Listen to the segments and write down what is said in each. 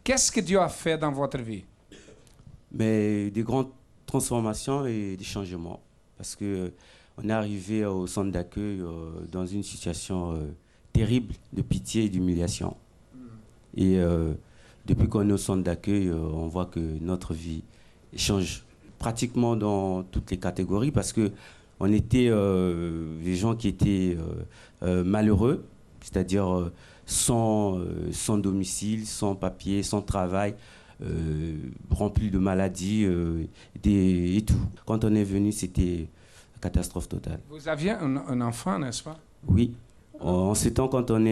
Qu'est-ce que Dieu a fait dans votre vie? Mais des grandes transformations et des changements. Parce que on est arrivé au centre d'accueil dans une situation terrible de pitié et d'humiliation. Et depuis qu'on est au centre d'accueil, on voit que notre vie change pratiquement dans toutes les catégories parce que on était des gens qui étaient malheureux, c'est-à-dire sans domicile, sans papier, sans travail, remplis de maladies et tout. Quand on est venu, c'était une catastrophe totale. Vous aviez un enfant, n'est-ce pas? Oui. En ces temps, quand on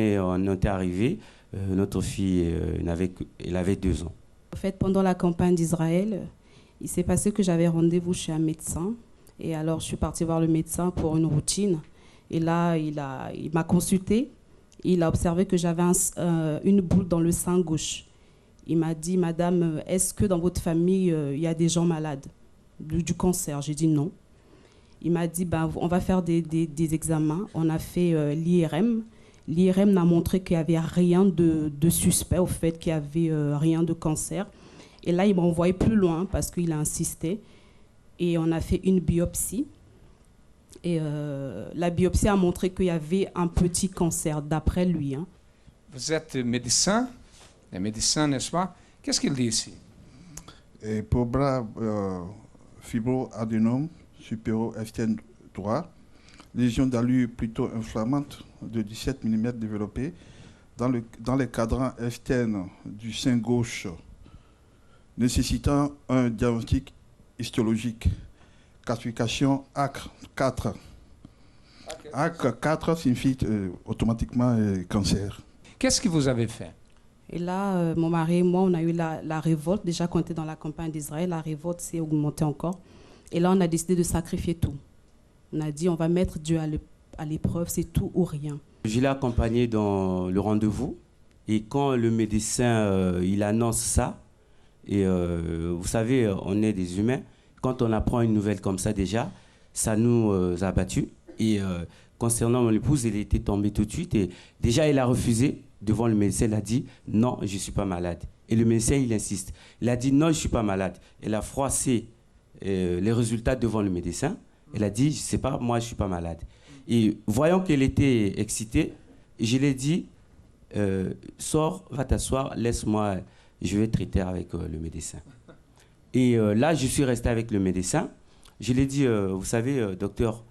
était arrivé, notre fille, elle avait 2 ans. En fait, pendant la campagne d'Israël, il s'est passé que j'avais rendez-vous chez un médecin. Et alors, je suis partie voir le médecin pour une routine. Et là, il m'a consulté. Il a observé que j'avais une boule dans le sein gauche. Il m'a dit, Madame, est-ce que dans votre famille, il y a des gens malades du cancer? J'ai dit non. Il m'a dit, on va faire des examens. On a fait l'IRM. L'IRM n'a montré qu'il n'y avait rien de suspect au fait qu'il n'y avait rien de cancer. Et là, il m'a envoyé plus loin parce qu'il a insisté. Et on a fait une biopsie. Et la biopsie a montré qu'il y avait un petit cancer, d'après lui. Hein. Vous êtes médecin, n'est-ce pas? Qu'est-ce qu'il dit ici? Et pour bras fibroadénome supérieur externe droit, lésion d'allure plutôt inflammante de 17 mm développée dans les cadrans externes du sein gauche, nécessitant un diagnostic histologique. Classification AC4. AC4 signifie automatiquement cancer. Qu'est-ce que vous avez fait? Et là, mon mari et moi, on a eu la révolte. Déjà, quand on était dans la campagne d'Israël, la révolte s'est augmentée encore. Et là, on a décidé de sacrifier tout. On a dit, on va mettre Dieu à l'épreuve, c'est tout ou rien. Je l'ai accompagné dans le rendez-vous. Et quand le médecin il annonce ça, et vous savez, on est des humains, quand on apprend une nouvelle comme ça déjà, ça nous a abattus. Et concernant mon épouse, elle était tombée tout de suite. Et déjà, elle a refusé devant le médecin. Elle a dit « Non, je ne suis pas malade ». Et le médecin, il insiste. Il a dit « Non, je ne suis pas malade ». Elle a froissé les résultats devant le médecin. Elle a dit « Je ne sais pas, moi, je ne suis pas malade ». Et voyant qu'elle était excitée, je lui ai dit « Sors, va t'asseoir, laisse-moi, je vais traiter avec le médecin ». Et là, je suis resté avec le médecin. Je lui ai dit, vous savez, docteur,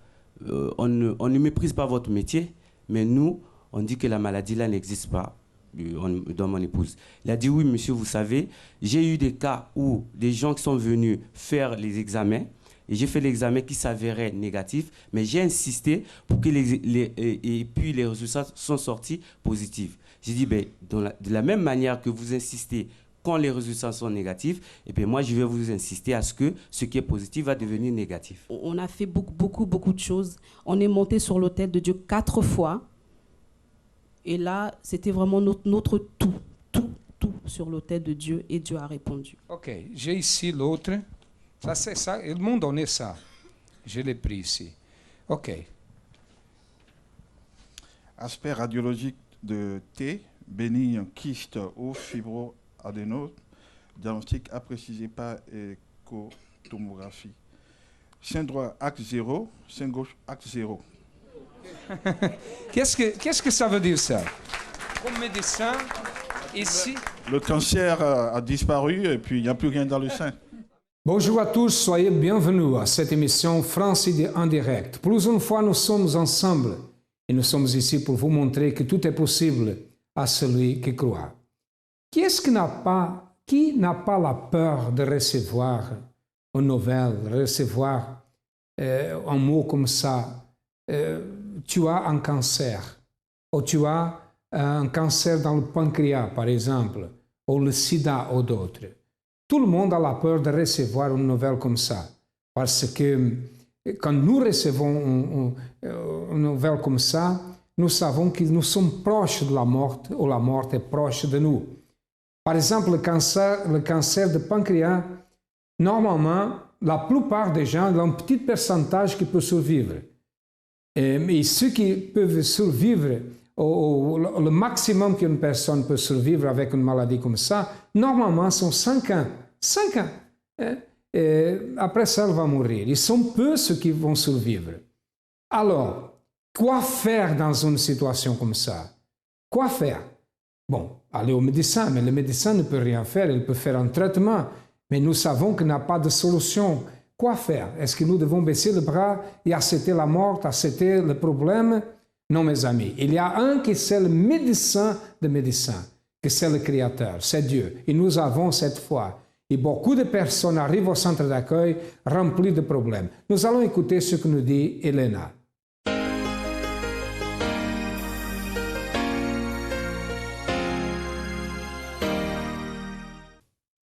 on ne méprise pas votre métier, mais nous, on dit que la maladie là n'existe pas dans mon épouse. Il a dit, oui, monsieur, vous savez, j'ai eu des cas où des gens qui sont venus faire les examens, et j'ai fait l'examen qui s'avérait négatif, mais j'ai insisté pour que et puis les résultats sont sortis positifs. J'ai dit, ben, de la même manière que vous insistez quand les résultats sont négatifs, et bien moi, je vais vous insister à ce que ce qui est positif va devenir négatif. On a fait beaucoup de choses. On est monté sur l'autel de Dieu 4 fois. Et là, c'était vraiment notre tout sur l'autel de Dieu. Et Dieu a répondu. Ok, j'ai ici l'autre. Ça, c'est ça. Ils m'ont donné ça. Je l'ai pris ici. Ok. Aspect radiologique de T, bénigne, kyste ou fibroadénome, diagnostic à préciser par échotomographie. Sein droit, axe 0, sein gauche, axe 0. Qu'est-ce que ça veut dire ça? Comme médecin, ici... Le cancer a disparu et puis il n'y a plus rien dans le sein. Bonjour à tous, soyez bienvenus à cette émission France en direct. Plus une fois, nous sommes ensemble et nous sommes ici pour vous montrer que tout est possible à celui qui croit. Qui n'a pas la peur de recevoir une nouvelle, recevoir un mot comme ça? Tu as un cancer, ou tu as un cancer dans le pancréas, par exemple, ou le sida ou d'autres. Tout le monde a la peur de recevoir une nouvelle comme ça, parce que quand nous recevons une nouvelle comme ça, nous savons que nous sommes proches de la mort, ou la mort est proche de nous. Par exemple, le cancer de pancréas, normalement, la plupart des gens ont un petit pourcentage qui peut survivre. Mais ceux qui peuvent survivre le maximum qu'une personne peut survivre avec une maladie comme ça, normalement, sont 5 ans. 5 ans. Et après ça, elle va mourir. Ils sont peu ceux qui vont survivre. Alors, quoi faire dans une situation comme ça? Quoi faire? Bon, aller au médecin, mais le médecin ne peut rien faire. Il peut faire un traitement, mais nous savons qu'il n'y a pas de solution. Quoi faire? Est-ce que nous devons baisser le bras et accepter la mort, accepter le problème? Non, mes amis. Il y a un qui c'est le médecin des médecins, qui c'est le Créateur, c'est Dieu. Et nous avons cette foi. Et beaucoup de personnes arrivent au centre d'accueil remplies de problèmes. Nous allons écouter ce que nous dit Elena.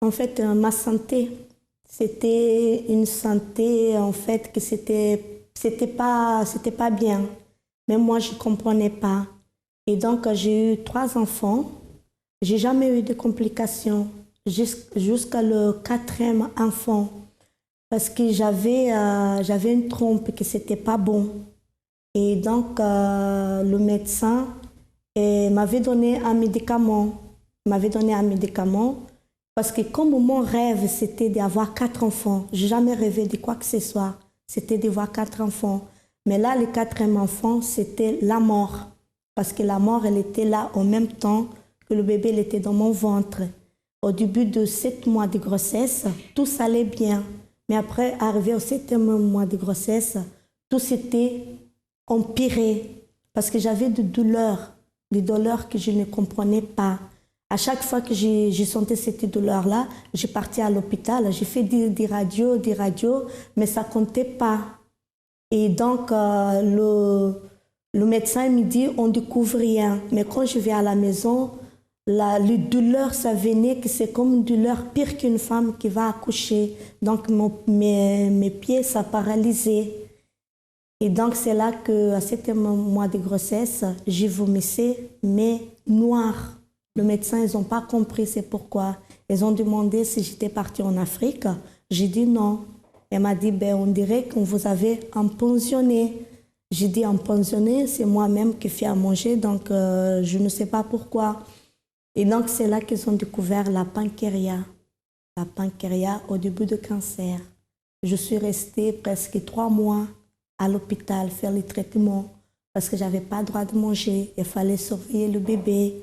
En fait, ma santé, c'était une santé en fait que c'était pas bien. Mais moi, je ne comprenais pas. Et donc, j'ai eu 3 enfants. J'ai jamais eu de complications jusqu'à le 4e enfant. Parce que j'avais une trompe que c'était pas bon. Et donc, le médecin m'avait donné un médicament. Parce que comme mon rêve, c'était d'avoir 4 enfants. Je n'ai jamais rêvé de quoi que ce soit. C'était d'avoir 4 enfants. Mais là, le 4e enfant, c'était la mort. Parce que la mort, elle était là en même temps que le bébé, il était dans mon ventre. Au début de 7 mois de grossesse, tout allait bien. Mais après, arrivé au 7e mois de grossesse, tout s'était empiré. Parce que j'avais des douleurs que je ne comprenais pas. À chaque fois que j'ai senti cette douleur-là, j'ai parti à l'hôpital. J'ai fait des radios, mais ça ne comptait pas. Et donc, le médecin me dit, on ne découvre rien. Mais quand je vais à la maison, les douleurs, ça venait, que c'est comme une douleur pire qu'une femme qui va accoucher. Donc, mes pieds, ça paralysait. Et donc, c'est là qu'à 7e mois de grossesse, j'ai vomissé, mais noir. Le médecin, ils n'ont pas compris c'est pourquoi. Ils ont demandé si j'étais partie en Afrique. J'ai dit non. Elle m'a dit, on dirait qu'on vous avait empensionné. J'ai dit empensionné, c'est moi-même qui fais à manger, donc je ne sais pas pourquoi. Et donc, c'est là qu'ils ont découvert la pancréas. La pancréas au début de cancer. Je suis restée presque 3 mois à l'hôpital, faire les traitements, parce que je n'avais pas le droit de manger. Il fallait surveiller le bébé.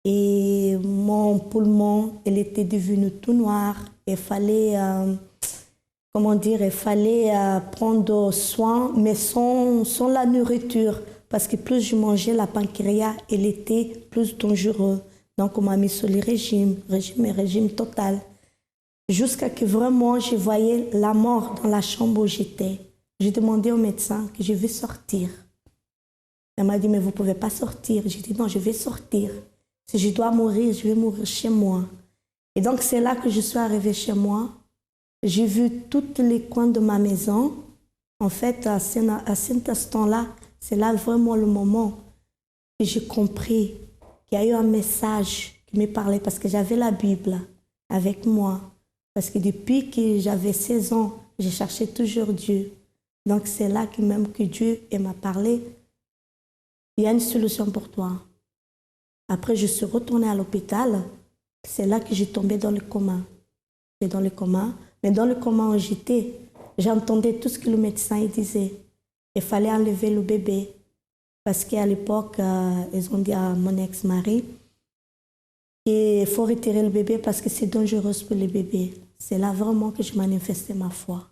Et mon poumon, il était devenu tout noir. Il fallait, prendre soin, mais sans la nourriture. Parce que plus je mangeais, la pancréas, elle était plus dangereuse. Donc, on m'a mis sur le régime total. Jusqu'à que vraiment, je voyais la mort dans la chambre où j'étais. J'ai demandé au médecin que je vais sortir. Elle m'a dit, mais vous ne pouvez pas sortir. J'ai dit, non, je vais sortir. Si je dois mourir, je vais mourir chez moi. Et donc, c'est là que je suis arrivée chez moi. J'ai vu tous les coins de ma maison. En fait, à cet instant-là, c'est là vraiment le moment que j'ai compris qu'il y a eu un message qui me parlait parce que j'avais la Bible avec moi. Parce que depuis que j'avais 16 ans, j'ai cherché toujours Dieu. Donc, c'est là que même que Dieu m'a parlé. Il y a une solution pour toi. Après, je suis retournée à l'hôpital. C'est là que j'ai tombé dans le coma. Mais dans le coma où j'étais, j'entendais tout ce que le médecin disait. Il fallait enlever le bébé. Parce qu'à l'époque, ils ont dit à mon ex-mari qu'il faut retirer le bébé parce que c'est dangereux pour le bébé. C'est là vraiment que je manifestais ma foi.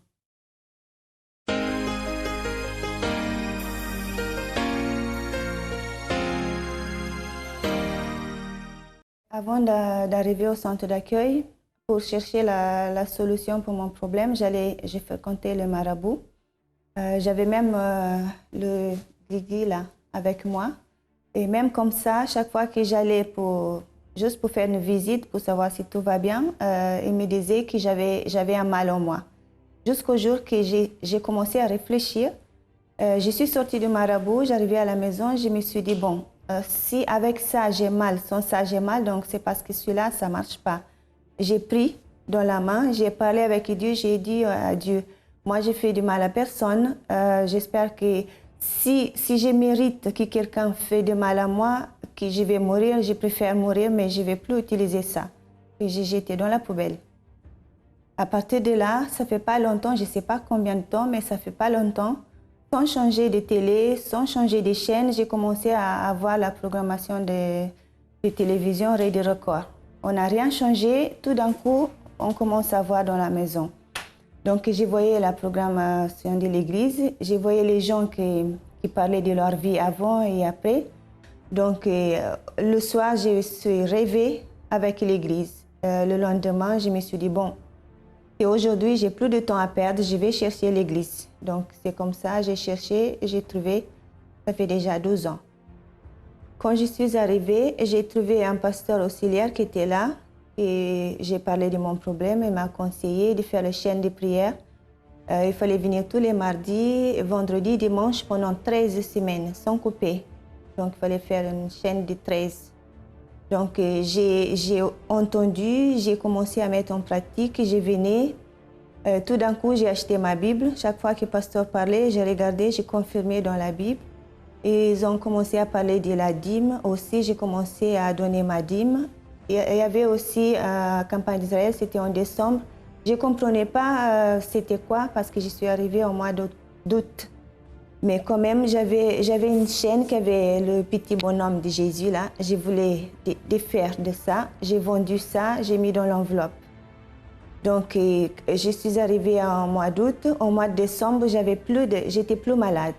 Avant d'arriver au centre d'accueil, pour chercher la solution pour mon problème, j'ai fréquenté le marabout. J'avais même le guigui là avec moi. Et même comme ça, chaque fois que j'allais juste pour faire une visite, pour savoir si tout va bien, il me disait que j'avais un mal en moi. Jusqu'au jour que j'ai commencé à réfléchir. Je suis sortie du marabout, j'arrivais à la maison, je me suis dit, bon, si avec ça j'ai mal, sans ça j'ai mal, donc c'est parce que celui-là, ça ne marche pas. J'ai pris dans la main, j'ai parlé avec Dieu, j'ai dit à Dieu, moi j'ai fait du mal à personne, j'espère que si je mérite que quelqu'un fait de mal à moi, que je vais mourir, je préfère mourir, mais je ne vais plus utiliser ça. Et j'ai jeté dans la poubelle. À partir de là, ça ne fait pas longtemps, je ne sais pas combien de temps, mais ça ne fait pas longtemps. Sans changer de télé, sans changer de chaîne, j'ai commencé à avoir la programmation de télévision Radio Record. On n'a rien changé, tout d'un coup, on commence à voir dans la maison. Donc, je voyais la programmation de l'église, je voyais les gens qui parlaient de leur vie avant et après. Donc, le soir, je suis rêvée avec l'église. Le lendemain, je me suis dit, bon, et aujourd'hui, j'ai plus de temps à perdre, je vais chercher l'église. Donc, c'est comme ça, j'ai cherché, j'ai trouvé, ça fait déjà 12 ans. Quand je suis arrivée, j'ai trouvé un pasteur auxiliaire qui était là et j'ai parlé de mon problème. Il m'a conseillé de faire la chaîne de prière. Il fallait venir tous les mardis, vendredis, dimanche pendant 13 semaines, sans couper. Donc, il fallait faire une chaîne de 13. Donc, j'ai entendu, j'ai commencé à mettre en pratique, je venais. Tout d'un coup, j'ai acheté ma Bible. Chaque fois que le pasteur parlait, j'ai regardé, j'ai confirmé dans la Bible. Et ils ont commencé à parler de la dîme. Aussi, j'ai commencé à donner ma dîme. Et il y avait aussi la campagne d'Israël, c'était en décembre. Je ne comprenais pas c'était quoi parce que je suis arrivée au mois d'août. Mais quand même, j'avais une chaîne qui avait le petit bonhomme de Jésus là. Je voulais défaire de ça. J'ai vendu ça, j'ai mis dans l'enveloppe. Donc, je suis arrivée au mois d'août. Au mois de décembre, j'étais plus malade.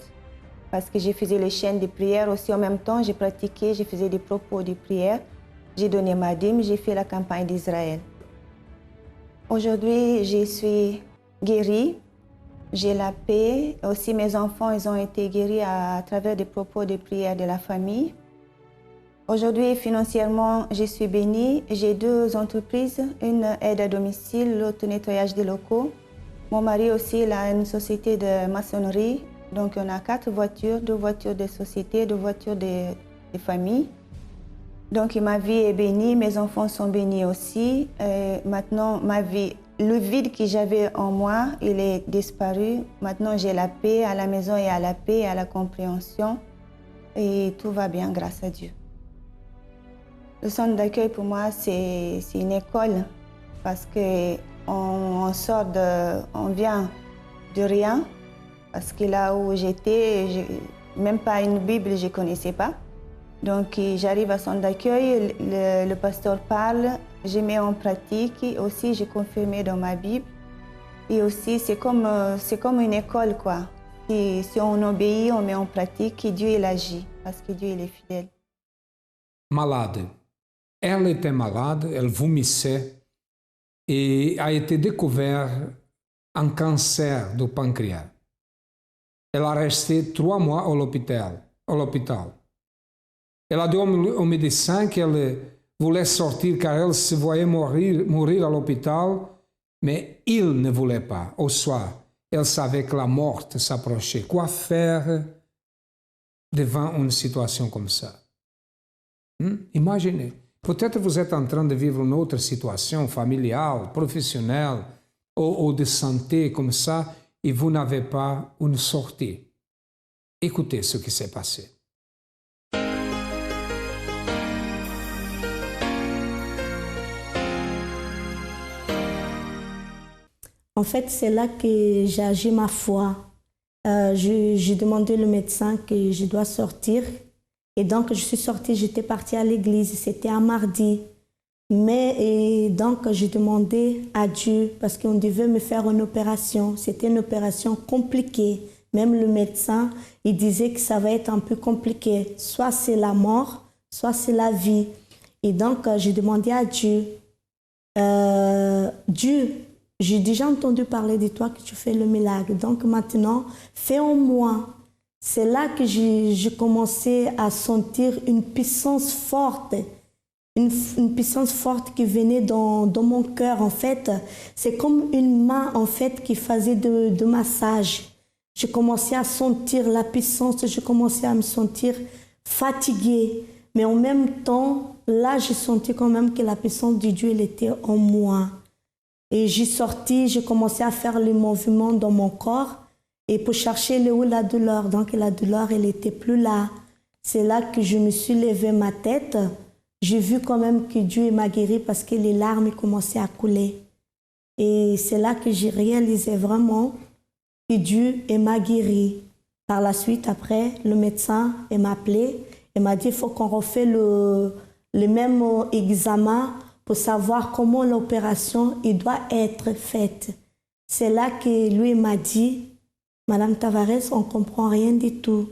Parce que je faisais les chaînes de prière aussi en même temps. J'ai pratiqué, je faisais des propos de prière. J'ai donné ma dîme, j'ai fait la campagne d'Israël. Aujourd'hui, je suis guérie. J'ai la paix. Aussi, mes enfants, ils ont été guéris à travers des propos de prière de la famille. Aujourd'hui, financièrement, je suis bénie. J'ai 2 entreprises, une aide à domicile, l'autre nettoyage des locaux. Mon mari aussi, il a une société de maçonnerie. Donc, on a 4 voitures, 2 voitures de société, 2 voitures de famille. Donc, ma vie est bénie, mes enfants sont bénis aussi. Maintenant, ma vie, le vide que j'avais en moi, il est disparu. Maintenant, j'ai la paix à la maison et à la paix et à la compréhension. Et tout va bien grâce à Dieu. Le centre d'accueil, pour moi, c'est une école parce qu'on on vient de rien. Parce que là où j'étais, même pas une Bible, je ne connaissais pas. Donc j'arrive à centre d'accueil, le pasteur parle, je mets en pratique, aussi j'ai confirmé dans ma Bible. Et aussi c'est comme une école quoi. Si on obéit, on met en pratique, et Dieu il agit, parce que Dieu il est fidèle. Malade. Elle était malade, elle vomissait et a été découvert un cancer du pancréas. Elle a resté 3 mois à l'hôpital. Elle a dit au médecin qu'elle voulait sortir car elle se voyait mourir à l'hôpital, mais il ne voulait pas. Au soir, elle savait que la mort s'approchait. Quoi faire devant une situation comme ça? Imaginez, peut-être vous êtes en train de vivre une autre situation familiale, professionnelle ou de santé comme ça, et vous n'avez pas une sortie. Écoutez ce qui s'est passé. En fait, c'est là que j'ai agi ma foi. J'ai demandé au médecin que je dois sortir. Et donc, je suis sortie, j'étais partie à l'église. C'était un mardi. Mais donc, j'ai demandé à Dieu parce qu'on devait me faire une opération. C'était une opération compliquée. Même le médecin, il disait que ça va être un peu compliqué. Soit c'est la mort, soit c'est la vie. Et donc, j'ai demandé à Dieu, Dieu, j'ai déjà entendu parler de toi que tu fais le miracle. Donc maintenant, fais en moi. C'est là que j'ai commencé à sentir une puissance forte. Une puissance forte qui venait dans mon cœur, en fait. C'est comme une main, en fait, qui faisait de massage. Je commençais à sentir la puissance, je commençais à me sentir fatiguée. Mais en même temps, là, j'ai senti quand même que la puissance de Dieu, elle était en moi. Et j'ai sorti, j'ai commencé à faire les mouvements dans mon corps. et pour chercher où la douleur. Donc la douleur, elle n'était plus là. C'est là que je me suis levé ma tête. J'ai vu quand même que Dieu m'a guéri parce que les larmes commençaient à couler. Et c'est là que j'ai réalisé vraiment que Dieu m'a guéri. Par la suite, après, le médecin m'a appelé et m'a dit qu'il faut qu'on refait le même examen pour savoir comment l'opération doit être faite. C'est là que lui m'a dit, Madame Tavares, on ne comprend rien du tout.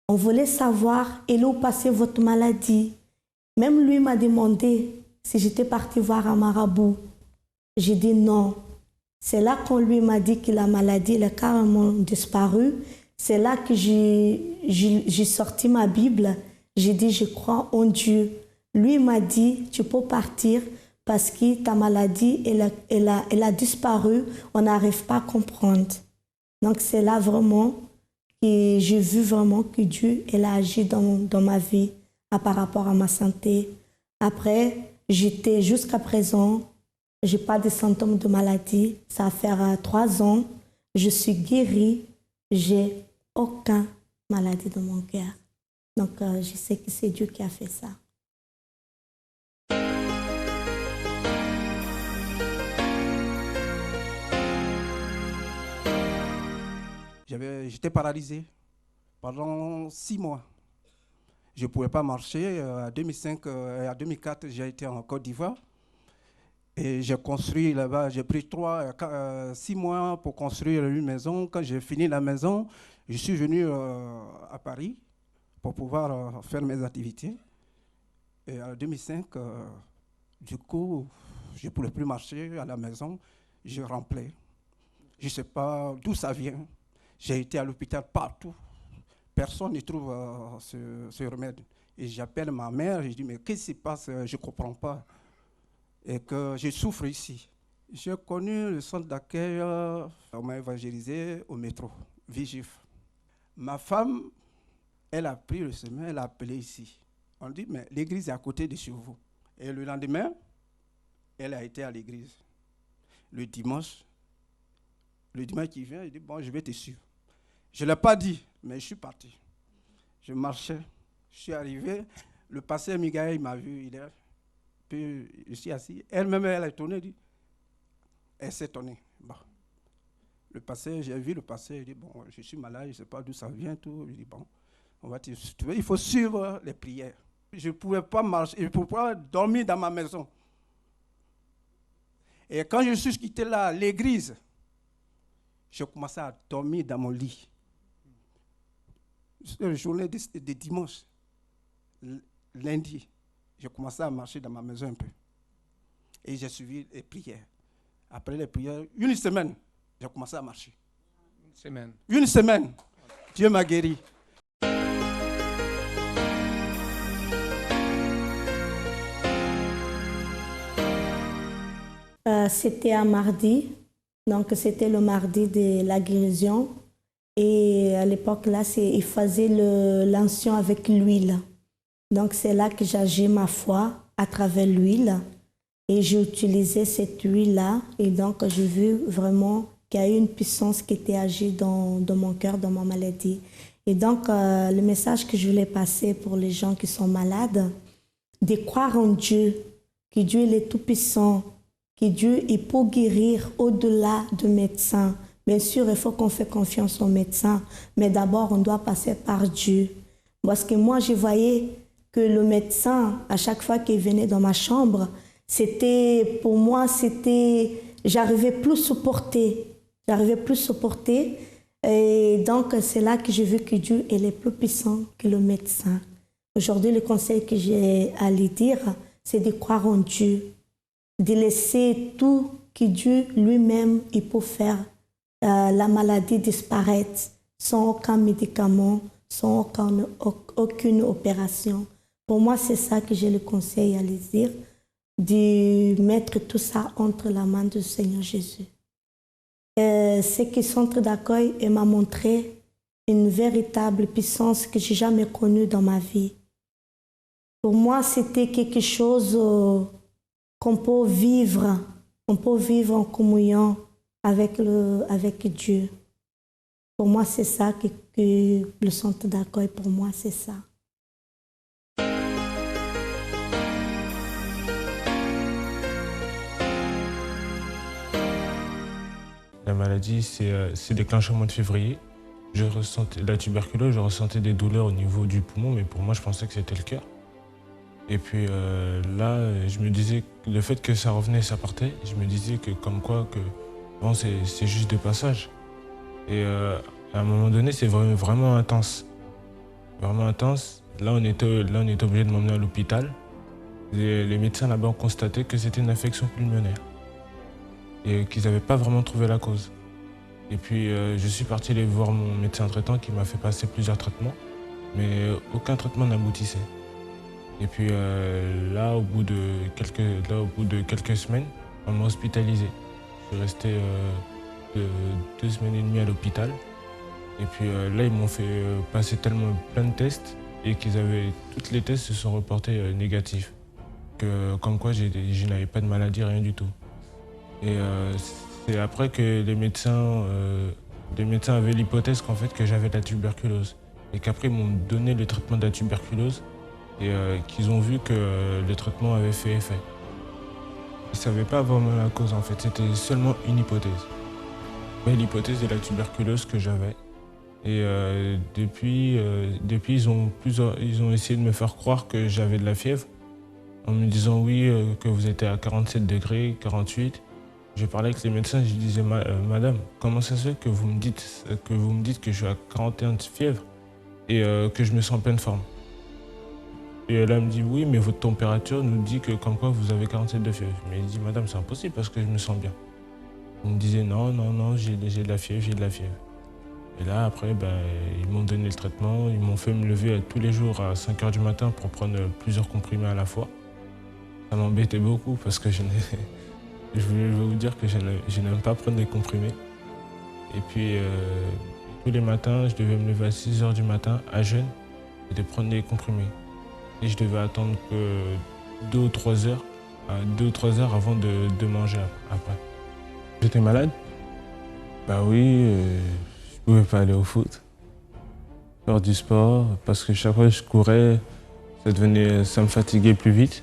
On voulait savoir et où passait votre maladie. Même lui m'a demandé si j'étais partie voir un marabout. J'ai dit non. C'est là qu'on lui m'a dit que la maladie elle a carrément disparu. C'est là que j'ai sorti ma Bible. J'ai dit je crois en Dieu. Lui m'a dit tu peux partir parce que ta maladie elle a disparu. On n'arrive pas à comprendre. Donc c'est là vraiment que j'ai vu vraiment que Dieu elle a agi dans ma vie par rapport à ma santé. Après, j'étais jusqu'à présent, je n'ai pas de symptômes de maladie. Ça va faire 3 ans. Je suis guérie. Je n'ai aucune maladie dans mon cœur. Donc, je sais que c'est Dieu qui a fait ça. J'étais paralysé pendant 6 mois. Je ne pouvais pas marcher. En 2005 et en 2004, j'ai été en Côte d'Ivoire. Et j'ai construit là-bas. J'ai pris 6 mois pour construire une maison. Quand j'ai fini la maison, je suis venu à Paris pour pouvoir faire mes activités. Et en 2005, du coup, je ne pouvais plus marcher à la maison. Je ramplais. Je ne sais pas d'où ça vient. J'ai été à l'hôpital partout. Personne ne trouve ce remède. Et j'appelle ma mère, je dis, mais qu'est-ce qui se passe? Je ne comprends pas. Et que je souffre ici. J'ai connu le centre d'accueil, on m'a évangélisé au métro, Vigif. Ma femme, elle a pris le chemin, elle a appelé ici. On dit, mais l'église est à côté de chez vous. Et le lendemain, elle a été à l'église. Le dimanche qui vient, il dit, bon, je vais te suivre. Je ne l'ai pas dit, mais je suis parti. Je marchais, je suis arrivé. Le pasteur Miguel m'a vu, puis je suis assis. Elle-même, elle est étonnée, dit. Elle s'est étonnée. Bon. Le pasteur, j'ai vu le pasteur, il dit, bon, je suis malade, je ne sais pas d'où ça vient, tout. Je dis, bon, il faut suivre les prières. Je ne pouvais pas marcher, je ne pouvais pas dormir dans ma maison. Et quand je suis quitté là, l'église, j'ai commencé à dormir dans mon lit. C'était une journée de dimanche. Lundi, j'ai commencé à marcher dans ma maison un peu. Et j'ai suivi les prières. Après les prières, une semaine, j'ai commencé à marcher. Une semaine. Dieu m'a guéri. C'était un mardi. Donc, c'était le mardi de la guérison. Et à l'époque, là, il faisait l'onction avec l'huile. Donc, c'est là que j'ai agi ma foi à travers l'huile. Et j'ai utilisé cette huile-là. Et donc, j'ai vu vraiment qu'il y a eu une puissance qui était agie dans mon cœur, dans ma maladie. Et donc, le message que je voulais passer pour les gens qui sont malades, de croire en Dieu, que Dieu il est tout-puissant, que Dieu il peut guérir au-delà du médecin. Bien sûr, il faut qu'on fasse confiance aux médecins, mais d'abord, on doit passer par Dieu. Parce que moi, je voyais que le médecin, à chaque fois qu'il venait dans ma chambre, pour moi, j'arrivais plus à supporter. Et donc, c'est là que j'ai vu que Dieu il est plus puissant que le médecin. Aujourd'hui, le conseil que j'ai à lui dire, c'est de croire en Dieu, de laisser tout que Dieu lui-même il peut faire. La maladie disparaître sans aucun médicament, sans aucune opération. Pour moi, c'est ça que j'ai le conseil à lui dire, de mettre tout ça entre la main du Seigneur Jésus. Ce que le centre d'accueil m'a montré une véritable puissance que je n'ai jamais connue dans ma vie. Pour moi, c'était quelque chose qu'on peut vivre en communion avec Dieu. Pour moi, c'est ça que le centre d'accueil, pour moi, c'est ça. La maladie s'est déclenchée au mois de février. La tuberculose, je ressentais des douleurs au niveau du poumon, mais pour moi, je pensais que c'était le cœur. Et puis là, je me disais, le fait que ça revenait et ça partait, je me disais que comme quoi, que bon, c'est juste de passage. Et à un moment donné, c'est vraiment intense. Vraiment intense. Là, on était obligé de m'emmener à l'hôpital. Les médecins là-bas ont constaté que c'était une infection pulmonaire et qu'ils n'avaient pas vraiment trouvé la cause. Et puis, je suis parti aller voir mon médecin traitant qui m'a fait passer plusieurs traitements, mais aucun traitement n'aboutissait. Et puis là, au bout de quelques semaines, on m'a hospitalisé. Je suis resté 2 semaines et demie à l'hôpital. Et puis là, ils m'ont fait passer tellement plein de tests et tous les tests se sont reportés négatifs. Comme quoi, je n'avais pas de maladie, rien du tout. Et c'est après que les médecins avaient l'hypothèse qu'en fait, que j'avais de la tuberculose. Et qu'après, ils m'ont donné le traitement de la tuberculose et qu'ils ont vu que le traitement avait fait effet. Ils ne savaient pas vraiment la cause en fait, c'était seulement une hypothèse. Mais l'hypothèse de la tuberculose que j'avais. Et depuis, ils ont essayé de me faire croire que j'avais de la fièvre en me disant oui, que vous étiez à 47 degrés, 48. Je parlais avec les médecins, je disais madame, comment ça se fait que vous me dites que je suis à 41 de fièvre et que je me sens en pleine forme. Et elle me dit oui, mais votre température nous dit que comme quoi vous avez 47 de fièvre. Mais elle dit madame, c'est impossible parce que je me sens bien. Il me disait non, j'ai de la fièvre. Et là après, ils m'ont donné le traitement, ils m'ont fait me lever tous les jours à 5h du matin pour prendre plusieurs comprimés à la fois. Ça m'embêtait beaucoup parce que je vais vous dire que je n'aime pas prendre des comprimés. Et puis tous les matins, je devais me lever à 6h du matin à jeûne et de prendre des comprimés. Et je devais attendre que 2 ou 3 heures avant de manger après. J'étais malade. Bah oui, je pouvais pas aller au foot, faire du sport, parce que chaque fois que je courais, ça me fatiguait plus vite.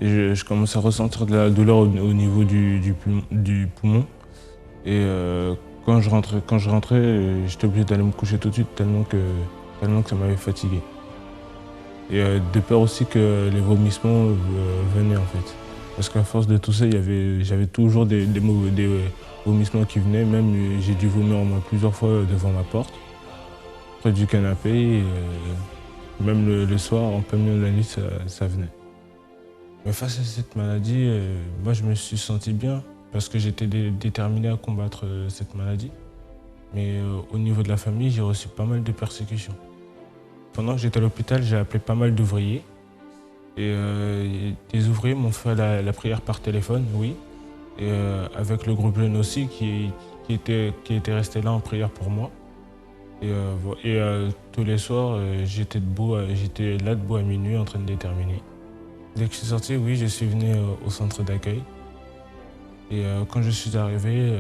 Et je commençais à ressentir de la douleur au niveau du poumon. Et quand je rentrais, j'étais obligé d'aller me coucher tout de suite tellement que ça m'avait fatigué. Et de peur aussi que les vomissements venaient en fait. Parce qu'à force de tousser, j'avais toujours des vomissements qui venaient. Même j'ai dû vomir au moins plusieurs fois devant ma porte, près du canapé. Et, même le soir, en plein milieu de la nuit, ça venait. Mais face à cette maladie, moi je me suis senti bien parce que j'étais déterminé à combattre cette maladie. Mais au niveau de la famille, j'ai reçu pas mal de persécutions. Pendant que j'étais à l'hôpital, j'ai appelé pas mal d'ouvriers. Et des ouvriers m'ont fait la prière par téléphone, oui. Et avec le groupe jeune aussi qui était resté là en prière pour moi. Et tous les soirs, j'étais là debout à minuit en train de déterminer. Dès que je suis sorti, oui, je suis venu au centre d'accueil. Et quand je suis arrivé,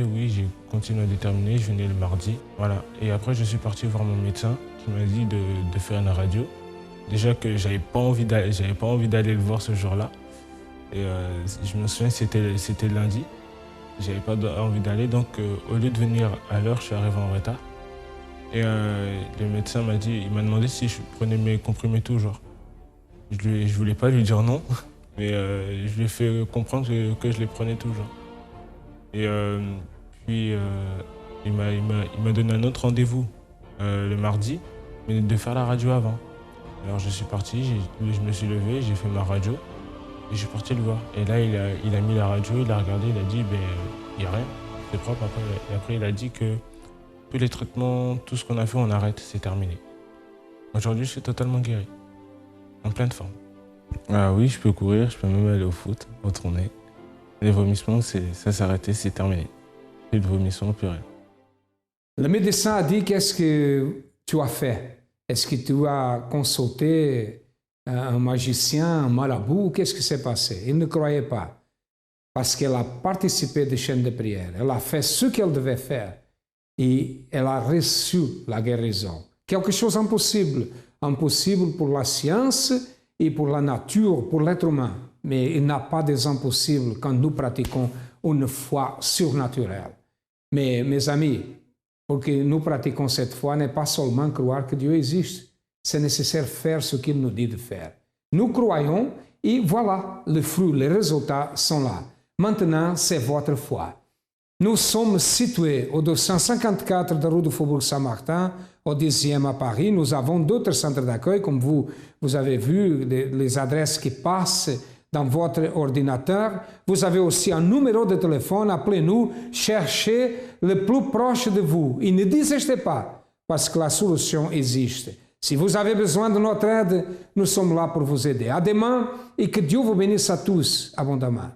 oui, j'ai continué à déterminer, je venais le mardi. Voilà. Et après, je suis parti voir mon médecin qui m'a dit de faire une radio. Déjà que j'avais pas envie d'aller le voir ce jour-là. Et je me souviens, c'était lundi. J'avais pas envie d'aller, donc au lieu de venir à l'heure, je suis arrivé en retard. Et le médecin m'a demandé si je prenais mes comprimés toujours. Je voulais pas lui dire non, mais je lui ai fait comprendre que je les prenais toujours. Et puis il m'a donné un autre rendez-vous le mardi, mais de faire la radio avant. Alors je suis parti, je me suis levé, j'ai fait ma radio et je suis parti le voir. Et là il a mis la radio, il a regardé, il a dit il n'y a rien, c'est propre. Après il a dit que tous les traitements, tout ce qu'on a fait, on arrête, c'est terminé. Aujourd'hui je suis totalement guéri. En pleine forme. Ah oui, je peux courir, je peux même aller au foot, retourner. Les vomissements, ça s'est arrêté, c'est terminé. Plus de vomissements, plus rien. Le médecin a dit qu'est-ce que tu as fait? Est-ce que tu as consulté un magicien, un marabout? Qu'est-ce qui s'est passé? Il ne croyait pas. Parce qu'elle a participé des chaînes de prière. Elle a fait ce qu'elle devait faire. et elle a reçu la guérison. Quelque chose d'impossible, impossible pour la science et pour la nature, pour l'être humain. Mais il n'y a pas des impossibles quand nous pratiquons une foi surnaturelle. Mais mes amis, pour que nous pratiquons cette foi, n'est pas seulement croire que Dieu existe. C'est nécessaire faire ce qu'il nous dit de faire. Nous croyons et voilà, le fruit, les résultats sont là. Maintenant, c'est votre foi. Nous sommes situés au 254 de rue du Faubourg Saint-Martin, au 10e à Paris. Nous avons d'autres centres d'accueil, comme vous avez vu, les adresses qui passent dans votre ordinateur. Vous avez aussi un numéro de téléphone. Appelez-nous, cherchez le plus proche de vous. Et ne désistez pas, parce que la solution existe. Si vous avez besoin de notre aide, nous sommes là pour vous aider. À demain et que Dieu vous bénisse à tous abondamment.